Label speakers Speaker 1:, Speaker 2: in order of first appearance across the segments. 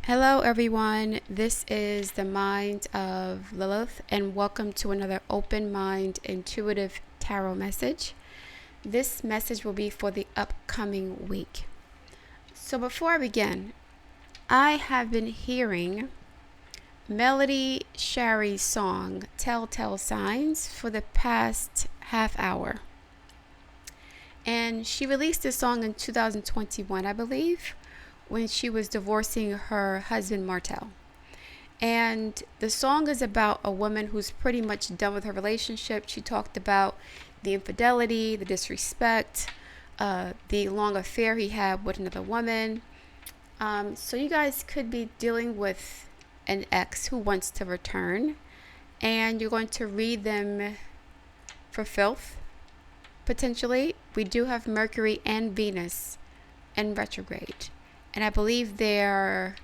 Speaker 1: Hello, everyone. This is the Mind of Lilith, and welcome to another Open Mind Intuitive Tarot message. This message will be for the upcoming week. So, before I begin, I have been hearing Melody Sherry's song Telltale Signs for the past half hour. And she released this song in 2021, I believe, when she was divorcing her husband Martel. And the song is about a woman who's pretty much done with her relationship. She talked about the infidelity, the disrespect, the long affair he had with another woman. So you guys could be dealing with an ex who wants to return, and you're going to read them for filth, potentially. We do have Mercury and Venus in retrograde. And I believe they're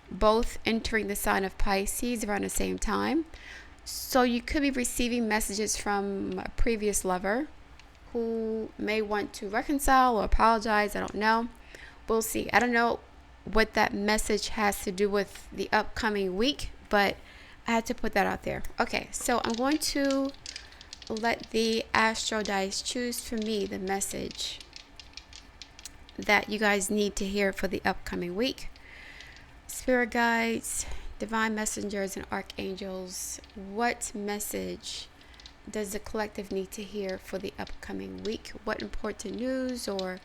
Speaker 1: both entering the sign of Pisces around the same time. So you could be receiving messages from a previous lover who may want to reconcile or apologize. I don't know. We'll see. I don't know what that message has to do with the upcoming week, but I had to put that out there. Okay, so I'm going to let the Astro Dice choose for me the message that you guys need to hear for the upcoming week. Spirit guides, divine messengers, and archangels, what message does the collective need to hear for the upcoming week? What important news or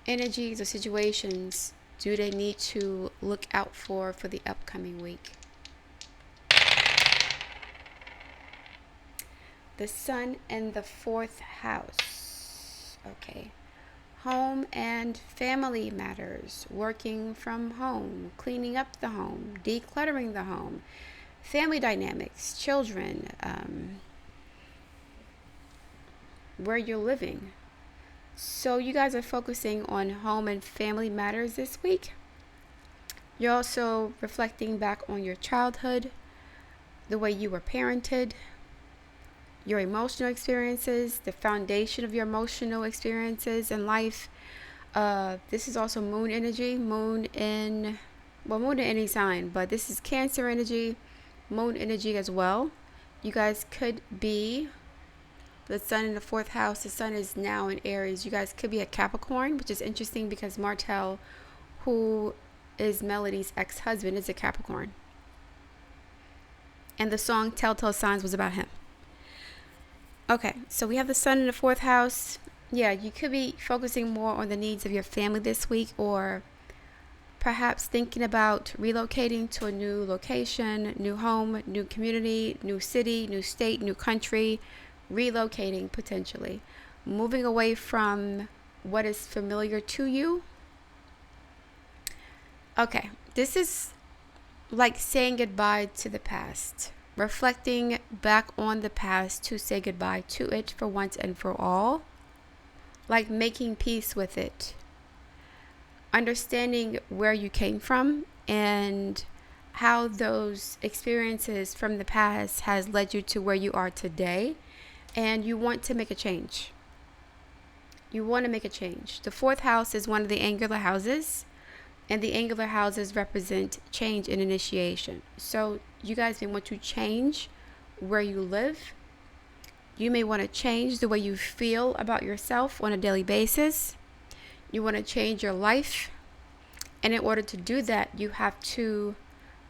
Speaker 1: energies or situations do they need to look out for the upcoming week? The sun in the fourth house. Okay. Home and family matters, working from home, cleaning up the home, decluttering the home, family dynamics, children, where you're living. So you guys are focusing on home and family matters this week. You're also reflecting back on your childhood, the way you were parented, your emotional experiences, the foundation of your emotional experiences in life. This is also moon energy, moon in any sign, but this is Cancer energy, moon energy as well. You guys could be the sun in the fourth house. The sun is now in Aries. You guys could be a Capricorn, which is interesting because Martel, who is Melody's ex-husband, is a Capricorn. And the song Telltale Signs was about him. Okay, so we have the sun in the fourth house. Yeah, you could be focusing more on the needs of your family this week, or perhaps thinking about relocating to a new location, new home, new community, new city, new state, new country, relocating potentially, moving away from what is familiar to you. Okay, this is like saying goodbye to the past. Reflecting back on the past to say goodbye to it for once and for all. Like making peace with it. Understanding where you came from and how those experiences from the past has led you to where you are today. And you want to make a change. You want to make a change. The fourth house is one of the angular houses. And the angular houses represent change and initiation. So you guys may want to change where you live. You may want to change the way you feel about yourself on a daily basis. You want to change your life. And in order to do that, you have to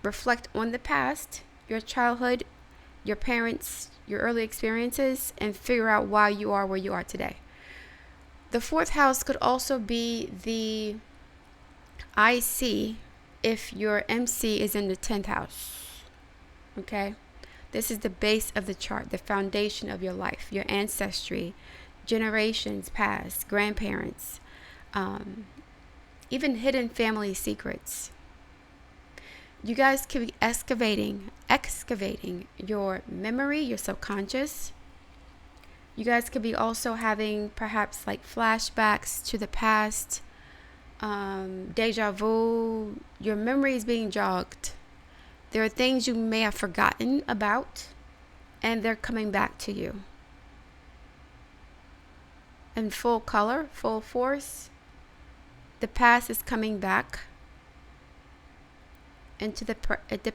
Speaker 1: reflect on the past, your childhood, your parents, your early experiences, and figure out why you are where you are today. The fourth house could also be the IC if your MC is in the 10th house. Okay? This is the base of the chart, the foundation of your life, your ancestry, generations past, grandparents, even hidden family secrets. You guys could be excavating your memory, your subconscious. You guys could be also having perhaps like flashbacks to the past, deja vu. Your memory is being jogged. There are things you may have forgotten about, and they're coming back to you in full color, full force. The past is coming back. into the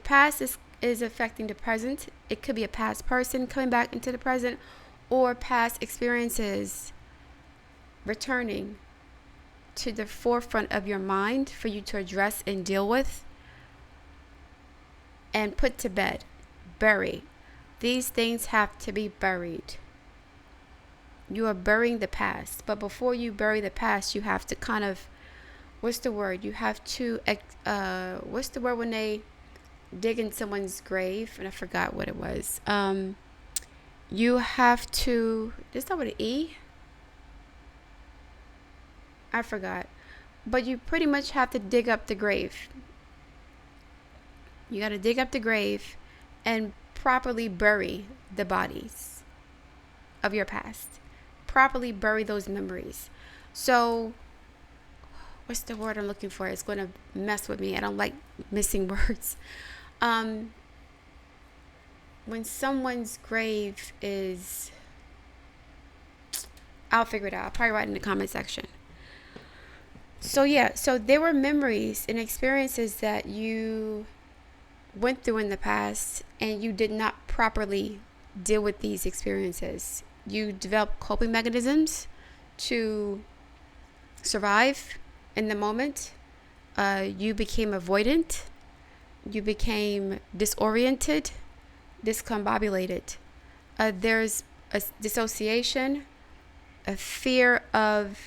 Speaker 1: past is affecting the present. It could be a past person coming back into the present, or past experiences returning to the forefront of your mind for you to address and deal with and put to bed, bury. These things have to be buried. You are burying the past, but before you bury the past, you have to kind of, what's the word? You have to, what's the word when they dig in someone's grave? And I forgot what it was. You have to, is that with an E? I forgot. But you pretty much have to dig up the grave. You got to dig up the grave and properly bury the bodies of your past. Properly bury those memories. So, what's the word I'm looking for? It's going to mess with me. I don't like missing words. When someone's grave is, I'll figure it out. I'll probably write in the comment section. So yeah, so there were memories and experiences that you went through in the past, and you did not properly deal with these experiences. You developed coping mechanisms to survive in the moment. You became avoidant. You became disoriented, discombobulated. There's a dissociation, a fear of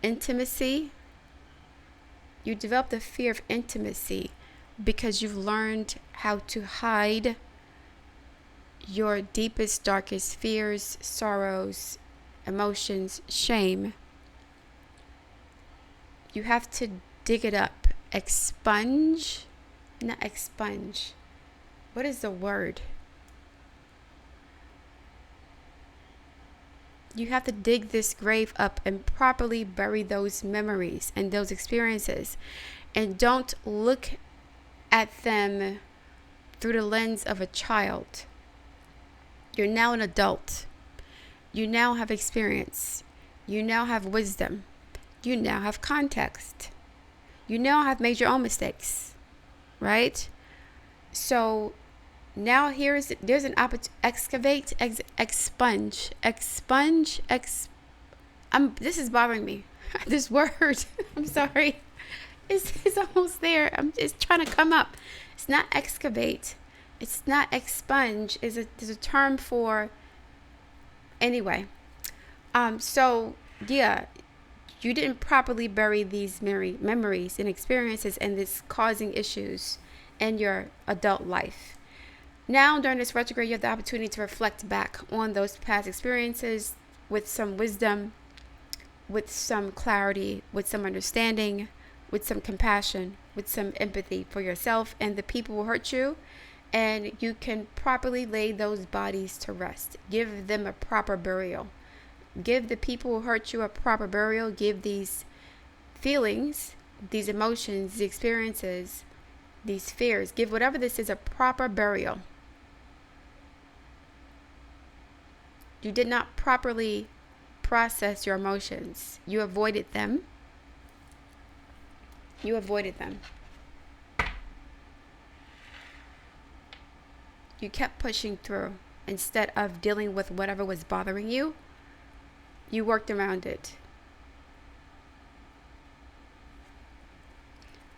Speaker 1: intimacy. You developed a fear of intimacy because you've learned how to hide your deepest, darkest fears, sorrows, emotions, shame. You have to dig it up, expunge, not expunge. What is the word? You have to dig this grave up and properly bury those memories and those experiences. And don't look at them through the lens of a child. You're now an adult. You now have experience. You now have wisdom. You now have context. You now have made your own mistakes, right? So now there's an opportunity. Excavate, expunge. This is bothering me. This word. I'm sorry. It's almost there. It's trying to come up. It's not excavate. It's not expunge. There's a term for. Anyway. So yeah, you didn't properly bury these memories and experiences, and it's causing issues in your adult life. Now, during this retrograde, you have the opportunity to reflect back on those past experiences with some wisdom, with some clarity, with some understanding, with some compassion, with some empathy for yourself and the people who hurt you. And you can properly lay those bodies to rest. Give them a proper burial. Give the people who hurt you a proper burial. Give these feelings, these emotions, these experiences, these fears, give whatever this is a proper burial. You did not properly process your emotions. You avoided them. You avoided them. You kept pushing through. Instead of dealing with whatever was bothering you, you worked around it.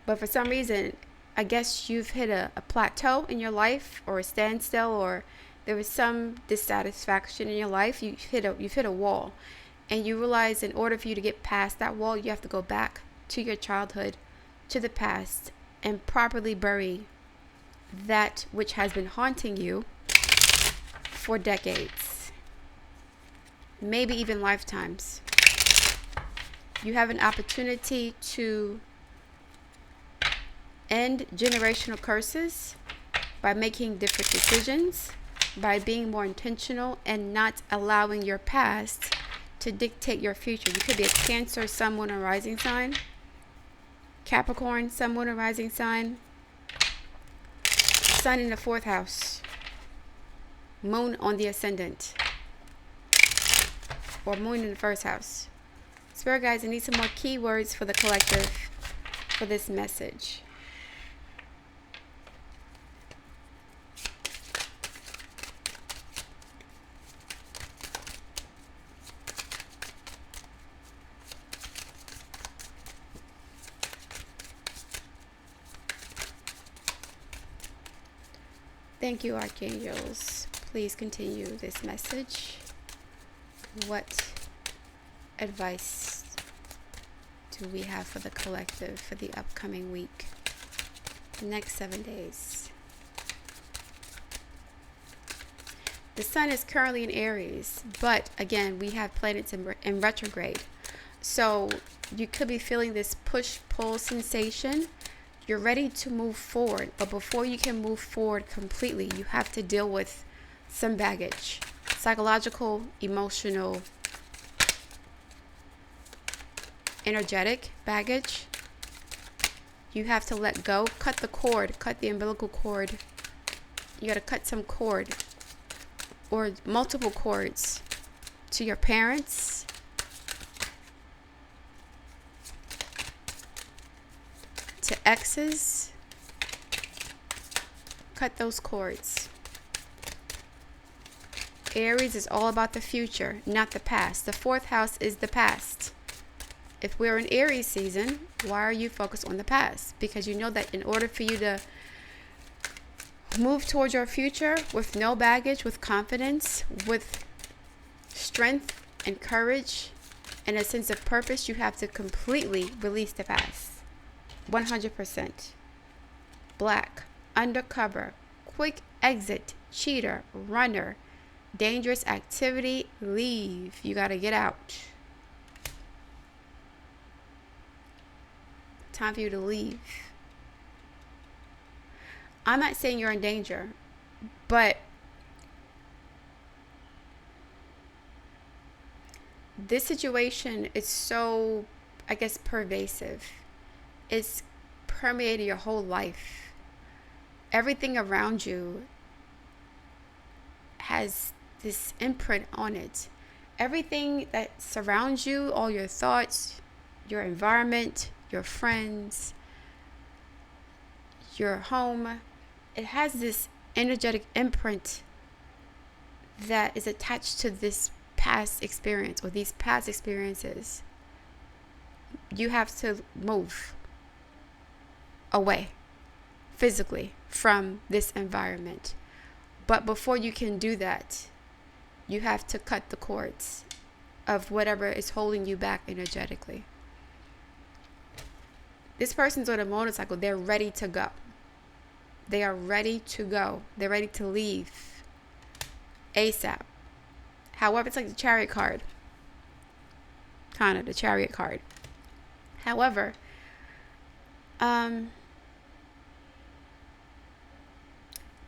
Speaker 1: But for some reason, I guess you've hit a plateau in your life, or a standstill, or there was some dissatisfaction in your life. You've hit a wall, and you realize in order for you to get past that wall, you have to go back to your childhood, to the past, and properly bury that which has been haunting you for decades, maybe even lifetimes. You have an opportunity to end generational curses by making different decisions, by being more intentional and not allowing your past to dictate your future. You could be a Cancer, Sun, Moon, or Rising sign. Capricorn, Sun, Moon, or Rising sign. Sun in the 4th house. Moon on the ascendant. Or Moon in the 1st house. Spirit guys, I need some more keywords for the collective for this message. Thank you, archangels. Please continue this message. What advice do we have for the collective for the upcoming week, the next 7 days? The sun is currently in Aries, but again, we have planets in retrograde. So you could be feeling this push-pull sensation. You're ready to move forward, but before you can move forward completely, you have to deal with some baggage, psychological, emotional, energetic baggage. You have to let go, cut the cord, cut the umbilical cord. You got to cut some cord or multiple cords to your parents, to exes. Cut those cords. Aries is all about the future, not the past. The fourth house is the past. If we're in Aries season, why are you focused on the past? Because you know that in order for you to move towards your future with no baggage, with confidence, with strength and courage, and a sense of purpose, you have to completely release the past. 100%. Black, undercover, quick exit, cheater, runner, dangerous activity, leave. You got to get out. Time for you to leave. I'm not saying you're in danger, but this situation is so, I guess, pervasive. It's permeated your whole life. Everything around you has this imprint on it. Everything that surrounds you, all your thoughts, your environment, your friends, your home, it has this energetic imprint that is attached to this past experience or these past experiences. You have to move away physically from this environment. But before you can do that, you have to cut the cords of whatever is holding you back energetically. This person's on a motorcycle. They're ready to go. They are ready to go. They're ready to leave ASAP. However, it's like the Chariot card. Kind of the Chariot card. However,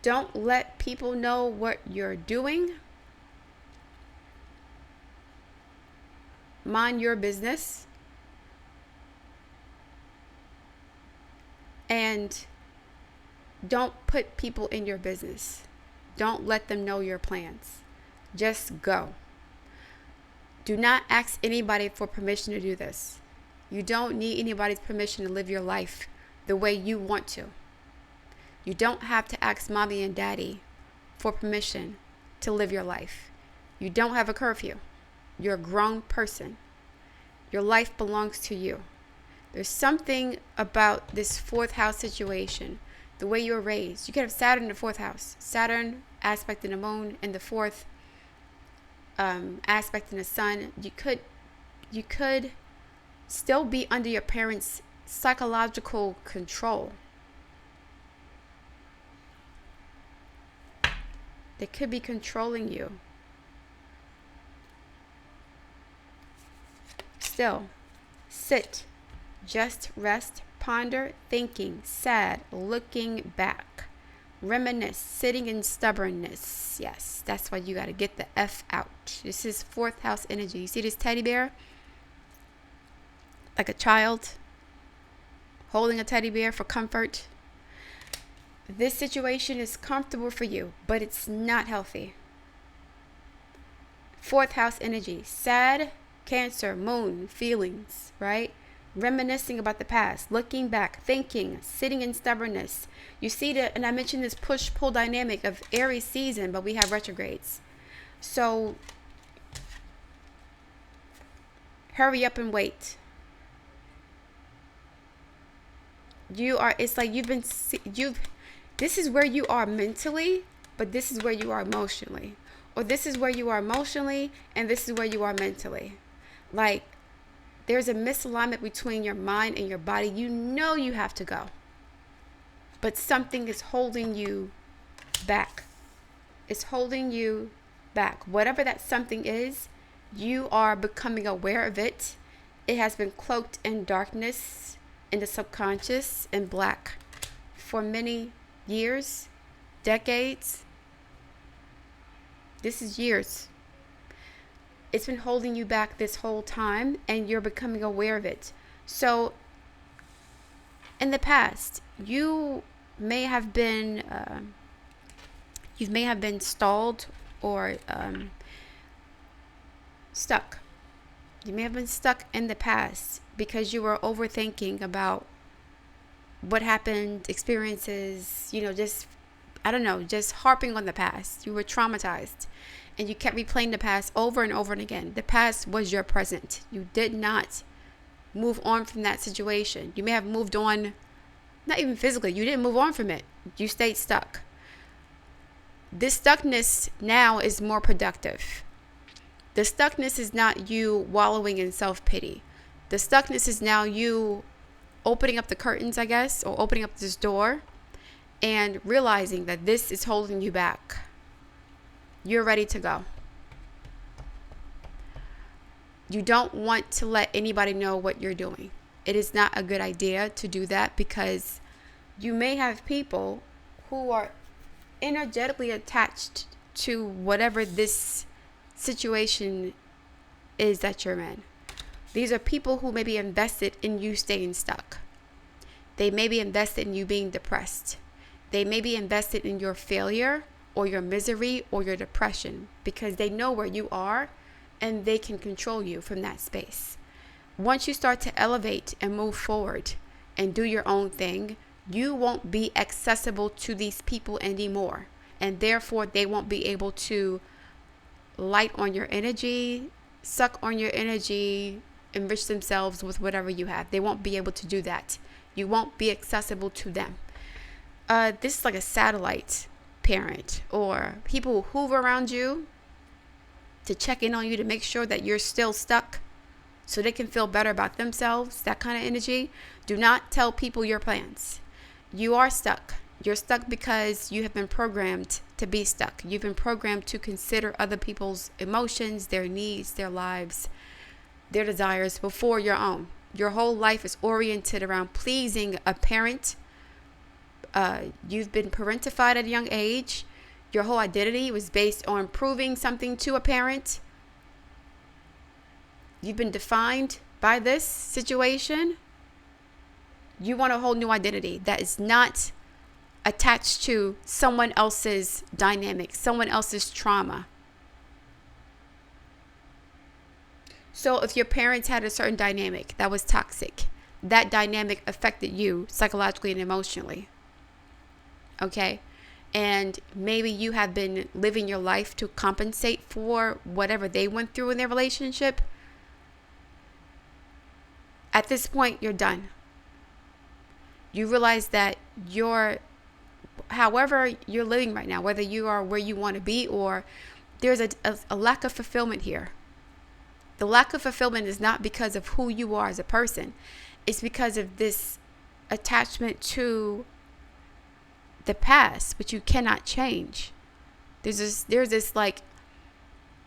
Speaker 1: don't let people know what you're doing. Mind your business. And don't put people in your business. Don't let them know your plans. Just go. Do not ask anybody for permission to do this. You don't need anybody's permission to live your life the way you want to. You don't have to ask mommy and daddy for permission to live your life. You don't have a curfew. You're a grown person. Your life belongs to you. There's something about this fourth house situation, the way you were raised. You could have Saturn in the fourth house. Saturn aspect in the moon and the fourth aspect in the sun. You could still be under your parents' psychological control. They could be controlling you. Still, sit, just rest, ponder, thinking, sad, looking back, reminisce, sitting in stubbornness. Yes, that's why you got to get the F out. This is fourth house energy. You see this teddy bear? Like a child holding a teddy bear for comfort. This situation is comfortable for you, but it's not healthy. Fourth house energy, sad, Cancer, moon, feelings, right? Reminiscing about the past, looking back, thinking, sitting in stubbornness. You see that, and I mentioned this push-pull dynamic of Aries season, but we have retrogrades. So hurry up and wait. It's like you've this is where you are mentally, but this is where you are emotionally. Or this is where you are emotionally, and this is where you are mentally. Like, there's a misalignment between your mind and your body. You know you have to go, but something is holding you back. It's holding you back. Whatever that something is, you are becoming aware of it. It has been cloaked in darkness, in the subconscious, in black for many years, decades. This is years. It's been holding you back this whole time, and you're becoming aware of it. So in the past, you may have been stalled or stuck. You may have been stuck in the past because you were overthinking about what happened, experiences, just harping on the past. You were traumatized and you kept replaying the past over and over and again. The past was your present. You did not move on from that situation. You may have moved on, not even physically. You didn't move on from it. You stayed stuck. This stuckness now is more productive. The stuckness is not you wallowing in self-pity. The stuckness is now you opening up the curtains, I guess, or opening up this door and realizing that this is holding you back. You're ready to go. You don't want to let anybody know what you're doing. It is not a good idea to do that because you may have people who are energetically attached to whatever this situation is that you're in. These are people who may be invested in you staying stuck. They may be invested in you being depressed. They may be invested in your failure or your misery or your depression because they know where you are and they can control you from that space. Once you start to elevate and move forward and do your own thing, you won't be accessible to these people anymore. And therefore, they won't be able to light on your energy, suck on your energy, enrich themselves with whatever you have. They won't be able to do that. You won't be accessible to them. This is like a satellite parent, or people who hoover around you to check in on you to make sure that you're still stuck so they can feel better about themselves. That kind of energy. Do not tell people your plans. You are stuck. You're stuck because you have been programmed to be stuck. You've been programmed to consider other people's emotions, their needs, their lives, their desires before your own. Your whole life is oriented around pleasing a parent. You've been parentified at a young age. Your whole identity was based on proving something to a parent. You've been defined by this situation. You want a whole new identity that is not attached to someone else's dynamic, someone else's trauma. So if your parents had a certain dynamic that was toxic, that dynamic affected you psychologically and emotionally. Okay? And maybe you have been living your life to compensate for whatever they went through in their relationship. At this point, you're done. You realize that however you're living right now, whether you are where you want to be or there's a lack of fulfillment here. The lack of fulfillment is not because of who you are as a person. It's because of this attachment to the past, which you cannot change. There's this like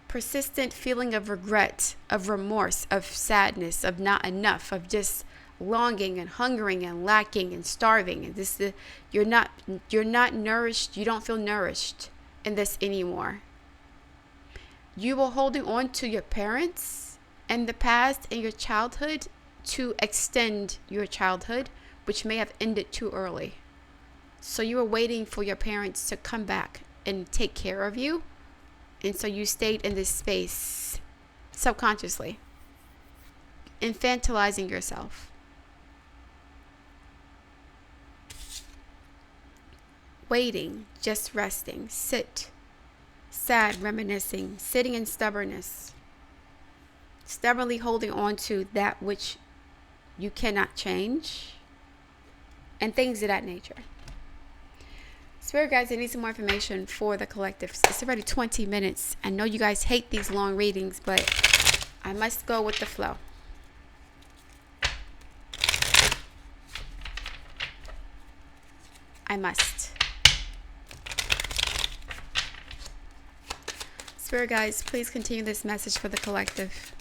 Speaker 1: persistent feeling of regret, of remorse, of sadness, of not enough, of just longing and hungering and lacking and starving. And you're not nourished. You don't feel nourished in this anymore. You were holding on to your parents and the past and your childhood to extend your childhood, which may have ended too early. So you were waiting for your parents to come back and take care of you. And so you stayed in this space subconsciously, infantilizing yourself. Waiting, just resting, sit, sad, reminiscing, sitting in stubbornness, stubbornly holding on to that which you cannot change, and things of that nature. Spirit guys, I need some more information for the collective. It's already 20 minutes. I know you guys hate these long readings, but I must go with the flow. I must. Spirit guys, please continue this message for the collective.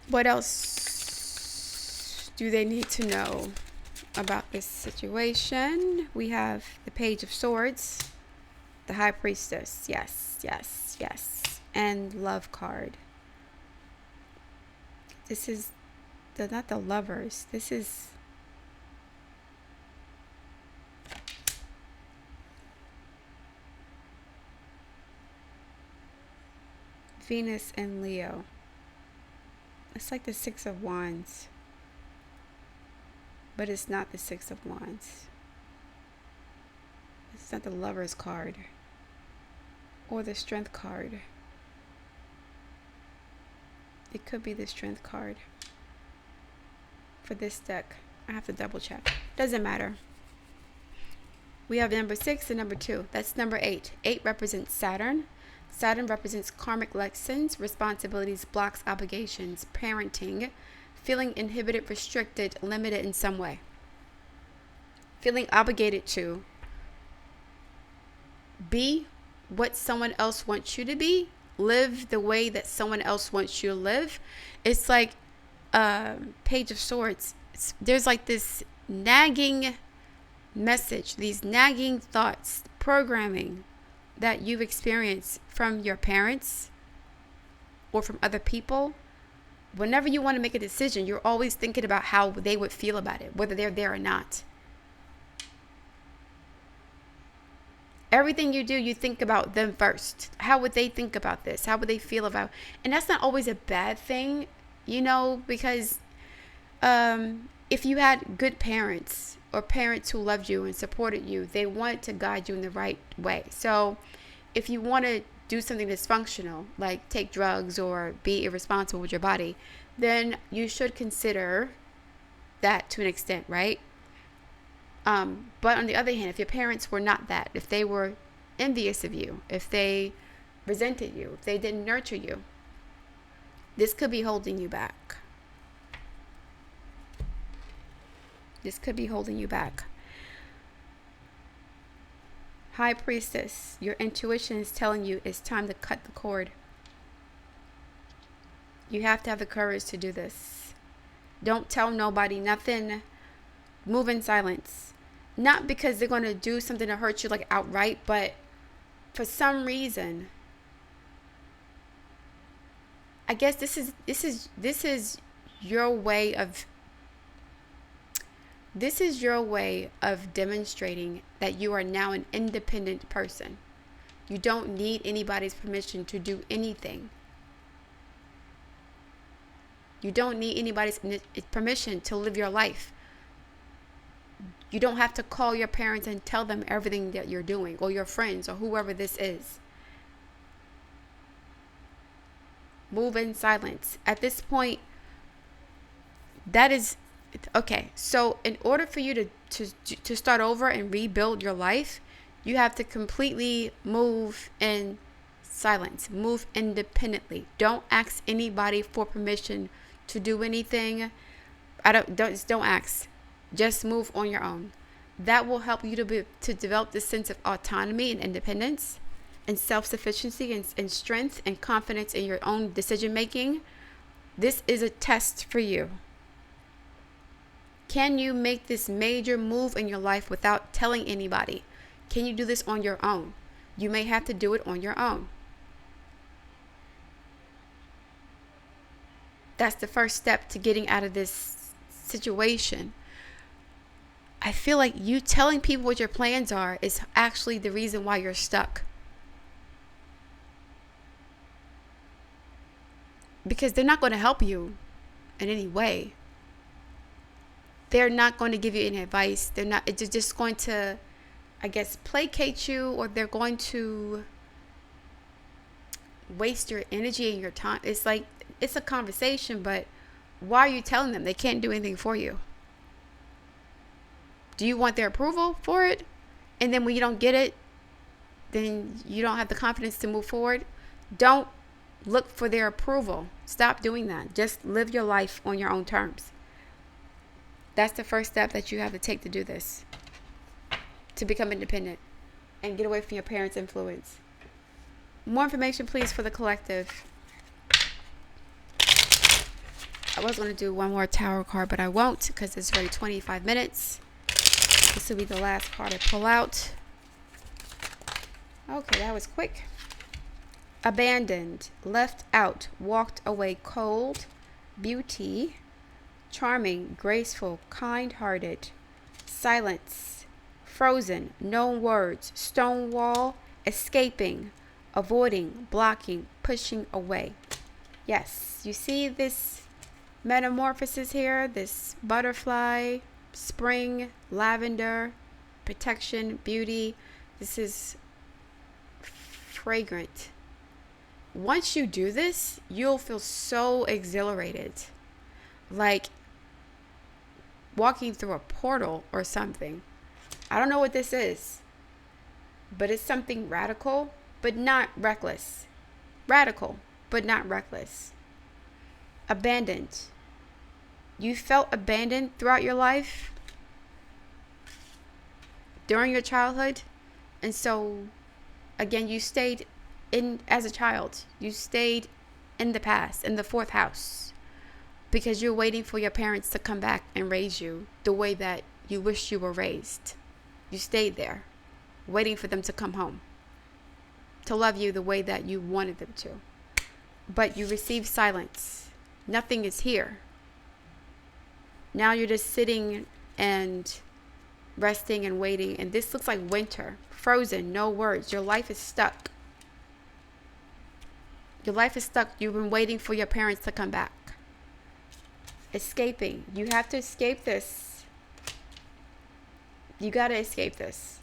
Speaker 1: What else do they need to know about this situation? We have the Page of Swords, the High Priestess, yes, yes, yes, and Love card. This is not the Lovers. This is Venus and Leo. It's like the Six of Wands, but it's not the Six of Wands. It's not the Lover's card or the Strength card. It could be the Strength card for this deck. I have to double check. Doesn't matter. We have number 6 and number 2. That's number 8. 8 represents Saturn. Saturn represents karmic lessons, responsibilities, blocks, obligations, parenting, feeling inhibited, restricted, limited in some way. Feeling obligated to be what someone else wants you to be, live the way that someone else wants you to live. It's like Page of Swords. There's like this nagging message, these nagging thoughts, programming that you've experienced from your parents or from other people. Whenever you want to make a decision, you're always thinking about how they would feel about it, whether they're there or not. Everything you do, you think about them first. How would they think about this? How would they feel about it? And that's not always a bad thing, you know, because if you had good parents or parents who loved you and supported you, they wanted to guide you in the right way. So if you want to do something dysfunctional, like take drugs or be irresponsible with your body, then you should consider that to an extent, right? But on the other hand, if your parents were not that, if they were envious of you, if they resented you, if they didn't nurture you, this could be holding you back. This could be holding you back. High Priestess, your intuition is telling you it's time to cut the cord. You have to have the courage to do this. Don't tell nobody nothing. Move in silence. Not because they're going to do something to hurt you like outright, but for some reason, I guess this is your way of demonstrating that you are now an independent person. You don't need anybody's permission to do anything. You don't need anybody's permission to live your life. You don't have to call your parents and tell them everything that you're doing, or your friends, or whoever this is. Move in silence. At this point, that is okay. So in order for you to start over and rebuild your life, you have to completely move in silence. Move independently. Don't ask anybody for permission to do anything. Don't ask. Just move on your own. That will help you to develop this sense of autonomy and independence and self-sufficiency and strength and confidence in your own decision making. This is a test for you. Can you make this major move in your life without telling anybody? Can you do this on your own? You may have to do it on your own. That's the first step to getting out of this situation. I feel like you telling people what your plans are is actually the reason why you're stuck. Because they're not going to help you in any way. They're not going to give you any advice. It's just going to, I guess, placate you, or they're going to waste your energy and your time. It's like, it's a conversation, but why are you telling them? They can't do anything for you. Do you want their approval for it? And then when you don't get it, then you don't have the confidence to move forward? Don't look for their approval. Stop doing that. Just live your life on your own terms. That's the first step that you have to take to do this. To become independent and get away from your parents' influence. More information, please, for the collective. I was going to do one more tarot card, but I won't because it's already 25 minutes. This will be the last card I pull out. Okay, that was quick. Abandoned, left out, walked away cold, beauty, charming, graceful, kind-hearted, silence, frozen, no words, stonewall, escaping, avoiding, blocking, pushing away. Yes, you see this metamorphosis here, this butterfly, spring, lavender, protection, beauty. This is fragrant. Once you do this, you'll feel so exhilarated, like walking through a portal or something. I don't know what this is, but it's something radical, but not reckless. Radical, but not reckless. Abandoned. You felt abandoned throughout your life, during your childhood, and so again, you stayed in as a child. You stayed in the past, in the fourth house, because you're waiting for your parents to come back and raise you the way that you wish you were raised. You stayed there, waiting for them to come home, to love you the way that you wanted them to. But you received silence. Nothing is here. Now you're just sitting and resting and waiting. And this looks like winter. Frozen, no words. Your life is stuck. Your life is stuck. You've been waiting for your parents to come back. Escaping. You have to escape this. You got to escape this.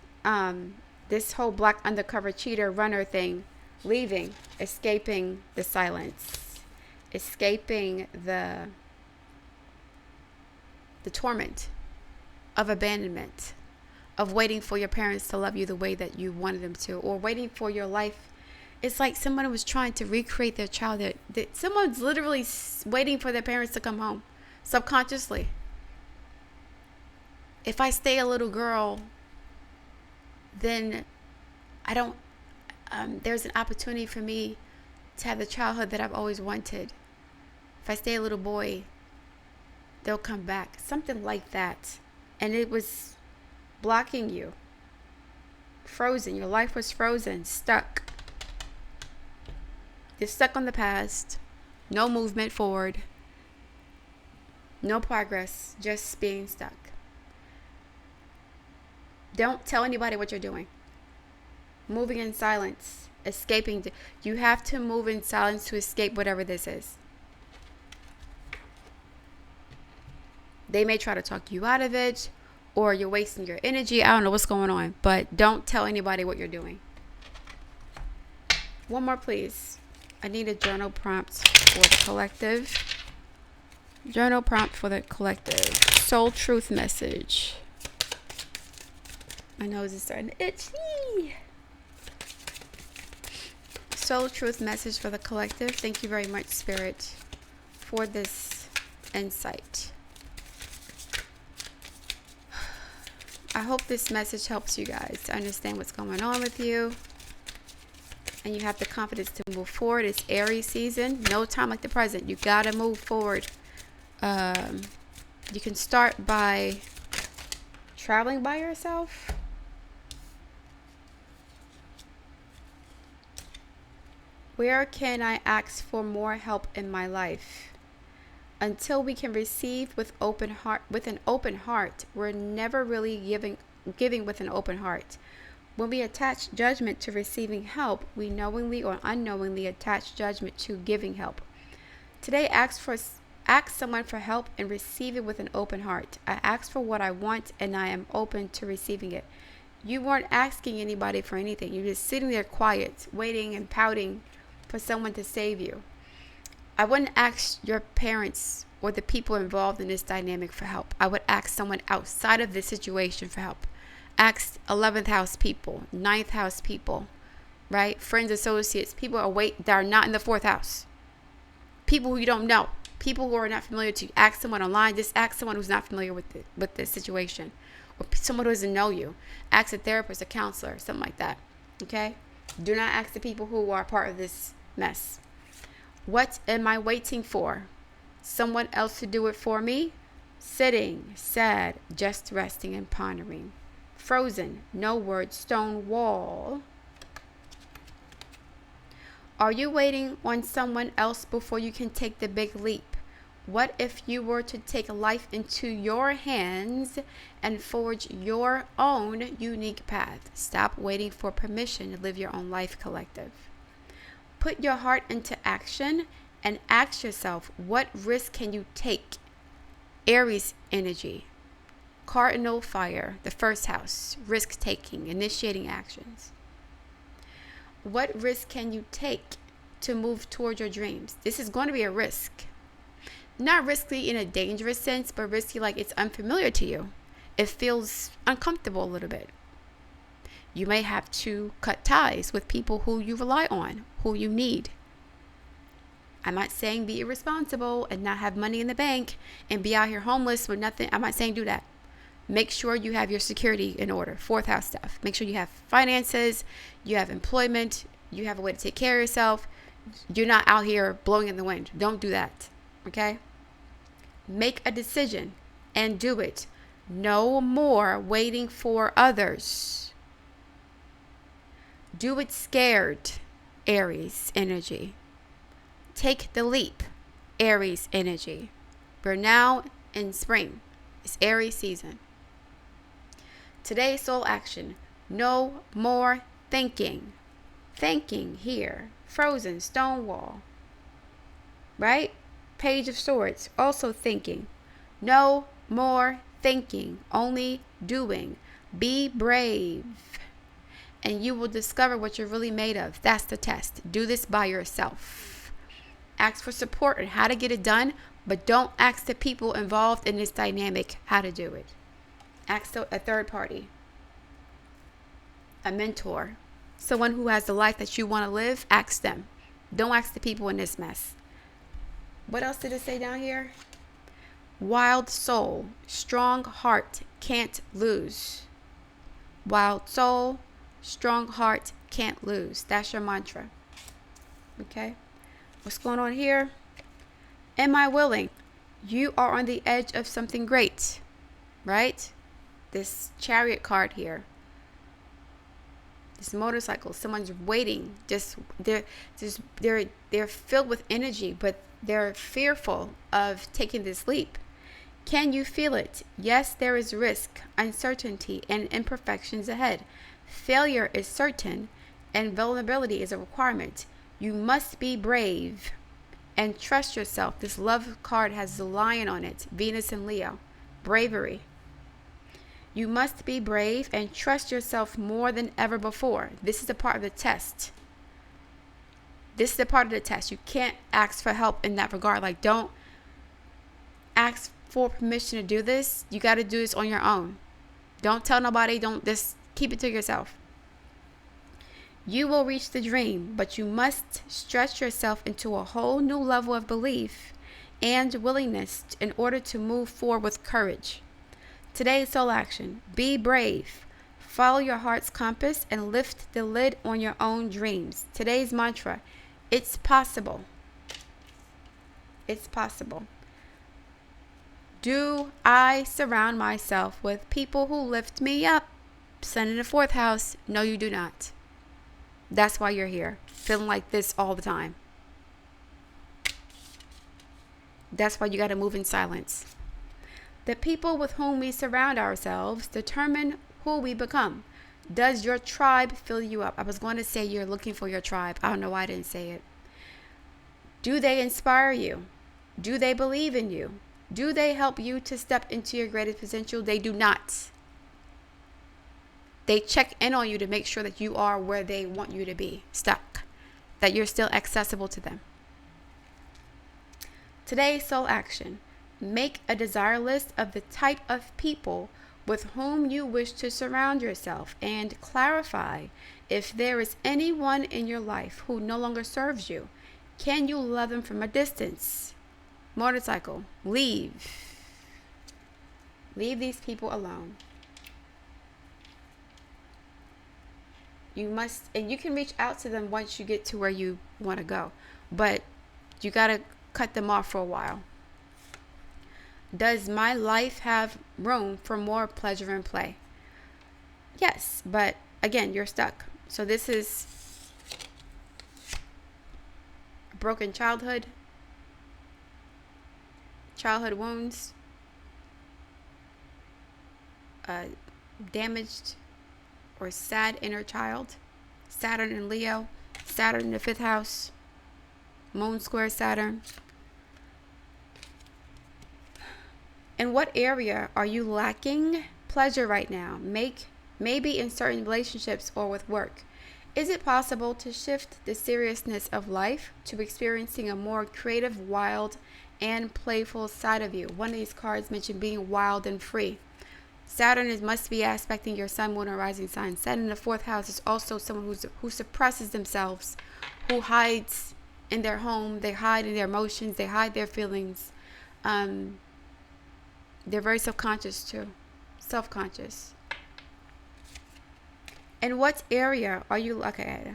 Speaker 1: This whole black undercover cheater runner thing. Leaving. Escaping the silence. Escaping the torment of abandonment, of waiting for your parents to love you the way that you wanted them to, or waiting for your life. It's like someone was trying to recreate their childhood. Someone's literally waiting for their parents to come home, subconsciously. If I stay a little girl, then I don't, there's an opportunity for me to have the childhood that I've always wanted. If I stay a little boy, they'll come back. Something like that. And it was blocking you. Frozen. Your life was frozen. Stuck. You're stuck on the past. No movement forward. No progress. Just being stuck. Don't tell anybody what you're doing. Moving in silence. Escaping. You have to move in silence to escape whatever this is. They may try to talk you out of it, or you're wasting your energy. I don't know what's going on, but don't tell anybody what you're doing. One more, please. I need a journal prompt for the collective. Journal prompt for the collective. Soul truth message. My nose is starting to itch. Soul truth message for the collective. Thank you very much, Spirit, for this insight. I hope this message helps you guys to understand what's going on with you. And you have the confidence to move forward. It's Aries season. No time like the present. You got to move forward. You can start by traveling by yourself. Where can I ask for more help in my life? Until we can receive with an open heart, we're never really giving with an open heart. When we attach judgment to receiving help, we knowingly or unknowingly attach judgment to giving help. Today, ask someone for help and receive it with an open heart. I ask for what I want and I am open to receiving it. You weren't asking anybody for anything. You're just sitting there quiet, waiting and pouting for someone to save you. I wouldn't ask your parents or the people involved in this dynamic for help. I would ask someone outside of this situation for help. Ask 11th house people, 9th house people, right? Friends, associates, people that are not in the 4th house. People who you don't know. People who are not familiar to you. Ask someone online. Just ask someone who's not familiar with this situation. Or someone who doesn't know you. Ask a therapist, a counselor, something like that. Okay? Do not ask the people who are part of this mess. What am I waiting for? Someone else to do it for me? Sitting, sad, just resting and pondering. Frozen, no word, stone wall. Are you waiting on someone else before you can take the big leap? What if you were to take life into your hands and forge your own unique path? Stop waiting for permission to live your own life, collective. Put your heart into action and ask yourself, what risk can you take? Aries energy. Cardinal fire, the 1st house. Risk taking, initiating actions. What risk can you take to move toward your dreams? This is going to be a risk. Not risky in a dangerous sense, but risky like it's unfamiliar to you. It feels uncomfortable a little bit. You may have to cut ties with people who you rely on, who you need. I'm not saying be irresponsible and not have money in the bank and be out here homeless with nothing. I'm not saying do that. Make sure you have your security in order. 4th house stuff. Make sure you have finances, you have employment, you have a way to take care of yourself. You're not out here blowing in the wind. Don't do that. Okay? Make a decision and do it. No more waiting for others. Do it scared, Aries energy. Take the leap, Aries energy. We're now in spring. It's Aries season. Today's soul action. No more thinking. Thinking here. Frozen, stone wall. Right? Page of Swords. Also thinking. No more thinking. Only doing. Be brave. And you will discover what you're really made of. That's the test. Do this by yourself. Ask for support on how to get it done, but don't ask the people involved in this dynamic how to do it. Ask a third party, a mentor, someone who has the life that you want to live. Ask them. Don't ask the people in this mess. What else did it say down here? Wild soul, strong heart, can't lose. Wild soul, strong heart, can't lose. That's your mantra. Okay. What's going on here? Am I willing? You are on the edge of something great, right? This Chariot card here. This motorcycle. Someone's waiting. They're filled with energy, but they're fearful of taking this leap. Can you feel it? Yes, there is risk, uncertainty, and imperfections ahead. Failure is certain, and vulnerability is a requirement. You must be brave and trust yourself. This love card has the lion on it, Venus and Leo. Bravery. You must be brave and trust yourself more than ever before. This is a part of the test. This is a part of the test. You can't ask for help in that regard. Like, don't ask for permission to do this. You got to do this on your own. Don't tell nobody. Don't just keep it to yourself. You will reach the dream, but you must stretch yourself into a whole new level of belief and willingness in order to move forward with courage. Today's soul action. Be brave. Follow your heart's compass and lift the lid on your own dreams. Today's mantra. It's possible. It's possible. Do I surround myself with people who lift me up? Sun in the 4th house. No, you do not. That's why you're here. Feeling like this all the time. That's why you got to move in silence. The people with whom we surround ourselves determine who we become. Does your tribe fill you up? I was going to say you're looking for your tribe. I don't know why I didn't say it. Do they inspire you? Do they believe in you? Do they help you to step into your greatest potential? They do not. They check in on you to make sure that you are where they want you to be, stuck, that you're still accessible to them. Today's soul action. Make a desire list of the type of people with whom you wish to surround yourself, and clarify if there is anyone in your life who no longer serves you. Can you love them from a distance? Motorcycle, leave. Leave these people alone. You must, and you can reach out to them once you get to where you want to go, but you got to cut them off for a while. Does my life have room for more pleasure and play? Yes, but again, you're stuck. So this is a broken childhood wounds, damaged or sad inner child, Saturn in Leo, Saturn in the 5th house, Moon square Saturn. In what area are you lacking pleasure right now? Maybe in certain relationships or with work. Is it possible to shift the seriousness of life to experiencing a more creative, wild, and playful side of you? One of these cards mentioned being wild and free. Saturn must be aspecting your sun, moon, or rising sign. Saturn in the 4th house is also someone who suppresses themselves, who hides in their home. They hide in their emotions. They hide their feelings. They're very self-conscious too. Self-conscious. In what area are you okay?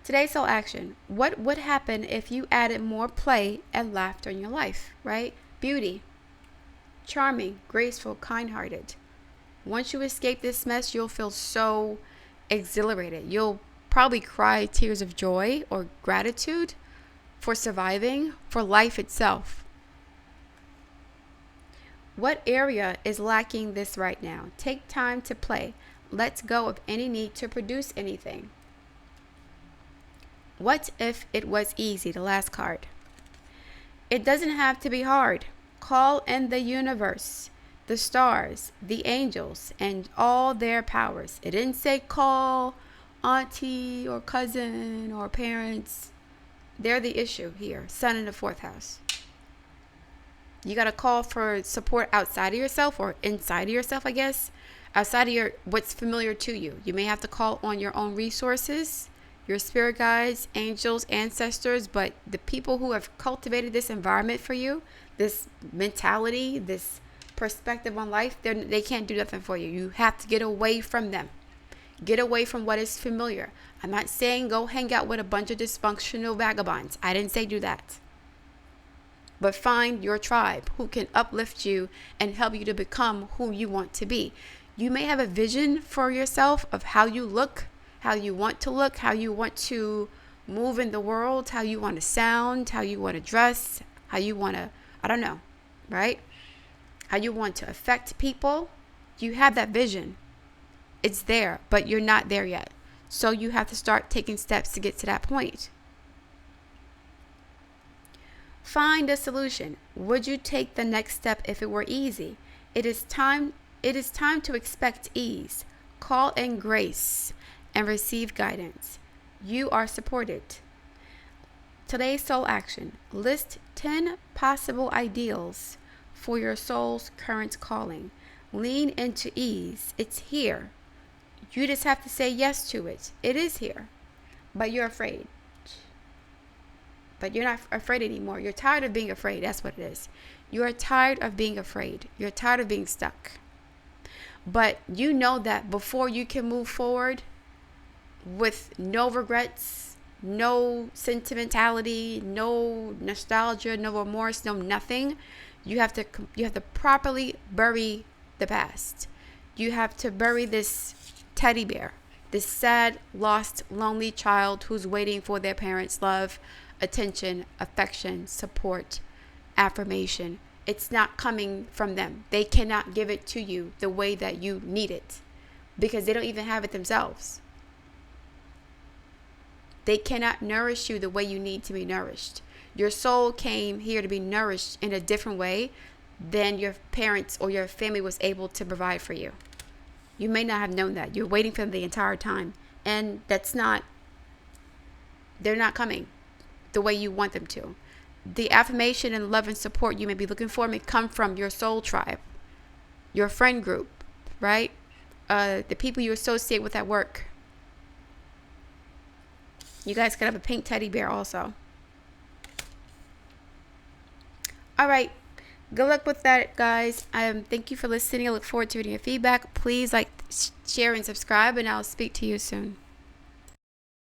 Speaker 1: Today's soul action. What would happen if you added more play and laughter in your life, right? Beauty. Charming, graceful, kind-hearted. Once you escape this mess, you'll feel so exhilarated. You'll probably cry tears of joy or gratitude for surviving, for life itself. What area is lacking this right now? Take time to play. Let's go of any need to produce anything. What if it was easy? The last card. It doesn't have to be hard. Call in the universe, the stars, the angels, and all their powers. It didn't say call auntie or cousin or parents. They're the issue here. Sun in the 4th house. You got to call for support outside of yourself or inside of yourself, I guess. Outside of what's familiar to you. You may have to call on your own resources, your spirit guides, angels, ancestors, but the people who have cultivated this environment for you, this mentality, this perspective on life, they can't do nothing for you. You have to get away from them. Get away from what is familiar. I'm not saying go hang out with a bunch of dysfunctional vagabonds. I didn't say do that. But find your tribe who can uplift you and help you to become who you want to be. You may have a vision for yourself of how you look, how you want to look, how you want to move in the world, how you want to sound, how you want to dress, how you want to, I don't know, right? How you want to affect people. You have that vision. It's there, but you're not there yet. So you have to start taking steps to get to that point. Find a solution. Would you take the next step if it were easy? It is time to expect ease. Call in grace and receive guidance. You are supported. Today's soul action. List 10 possible ideals for your soul's current calling. Lean into ease. It's here. You just have to say yes to it. It is here. But you're afraid. But you're not afraid anymore. You're tired of being afraid. That's what it is. You are tired of being afraid. You're tired of being stuck. But you know that before you can move forward with no regrets, no sentimentality, no nostalgia, no remorse, no nothing, you have to properly bury the past. You have to bury this teddy bear, this sad, lost, lonely child who's waiting for their parents' love, attention, affection, support, affirmation. It's not coming from them. They cannot give it to you the way that you need it because they don't even have it themselves. They cannot nourish you the way you need to be nourished. Your soul came here to be nourished in a different way than your parents or your family was able to provide for you. You may not have known that. You're waiting for them the entire time. And they're not coming the way you want them to. the affirmation and love and support you may be looking for may come from your soul tribe, your friend group, right? The people you associate with at work. You guys could have a pink teddy bear also. All right. Good luck with that, guys. Thank you for listening. I look forward to reading your feedback. Please like, share, and subscribe, and I'll speak to you soon.